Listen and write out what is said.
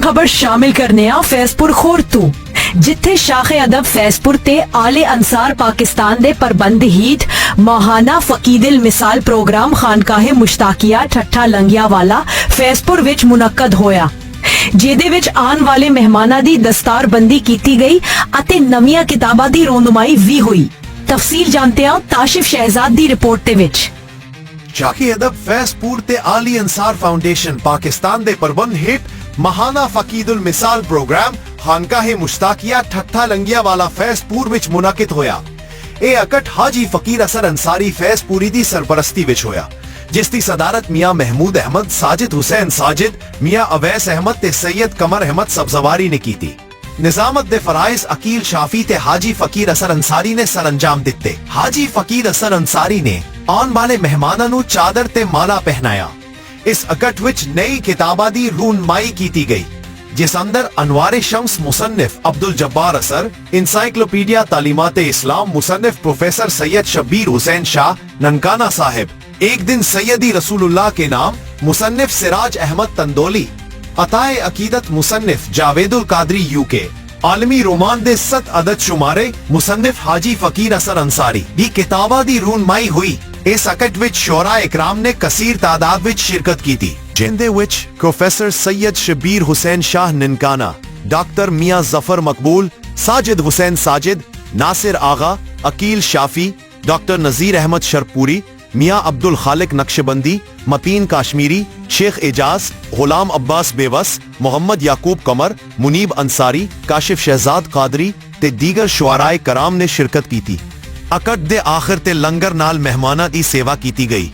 खबर शामिल करने आ फैजपुर खोर तू, जिथे शाखे अदब फैजपुर ते आले अंसार पाकिस्तान दे प्रबंध हीठ माहाना फकीदिल मिसाल प्रोग्राम खानकाहे मुश्ताकिया ठट्ठा लंगिया वाला फैजपुर विच मुनक्कद होया, जेदे विच आन वाले मेहमानां दी दस्तारबंदी कीती गई अते नवीं किताबां दी रोनुमाई भी हुई। तफसील जानते हैं ताशिफ शहजाद दी रिपोर्ट दे विच। शाखे अदब फैजपुर ते आली अंसार फाउंडेशन पाकिस्तान दे प्रबंध हेठ महाना फकीदुल मिसाल प्रोग्राम खानकाहे मुश्ताकिया ठट्ठा लंगिया वाला फैजपुर विच मुनक्किद होया। ए अकट हाजी फकीर असर अंसारी फैजपुरी दी सरपरस्ती विच होया, जिसकी सदारत मियां महमूद अहमद, साजिद हुसैन साजिद, मियां अवैस अहमद ते सैयद कमर अहमद सब्जवारी ने की थी। निजामत दे फराइज अकील शाफी ते हाजी फकीर असर अंसारी ने सर अंजाम दिते। हाजी फकीर असर अंसारी ने आन वाले मेहमानां नू चादर ते माला पहनाया। इस अकट विच नई किताबां दी रूनमाई कीती गई, जिस अंदर अनवारे शम्स मुसन्निफ अब्दुल जब्बार असर, इंसाइक्लोपीडिया तालीमात इस्लाम मुसन्निफ प्रोफेसर सैयद शब्बीर हुसैन शाह ननकाना साहिब, एक दिन सैयदी रसूलुल्लाह के नाम मुसन्निफ सिराज अहमद तंदोली, अताए अकीदत मुसन्निफ जावेदुल कादरी यूके, आलमी रोमान दे 7 अदद शुमारे मुसन्निफ हाजी फकीर असर अंसारी दी किताबा दी रूनमाई हुई। इस अकट विच शोरा इकराम ने कसीर तादाद विच शिरकत की थी, जिंदे विच प्रोफेसर सैयद शब्बीर हुसैन शाह ननकाना, डॉक्टर मियां जफर मकबूल, साजिद हुसैन साजिद, नासिर आगा, अकील शाफी, डॉक्टर नजीर अहमद शरपुरी, मियां अब्दुल खालिक नक्शबंदी, मतीन काश्मीरी, शेख एजाज, गुलाम अब्बास बेवस, मोहम्मद याकूब कमर, मुनीब अंसारी, काशिफ शहजाद कादरी ते दीगर शुआराए कराम ने शिरकत की थी। अकट दे आखिर ते लंगर नाल मेहमाना दी सेवा की गई।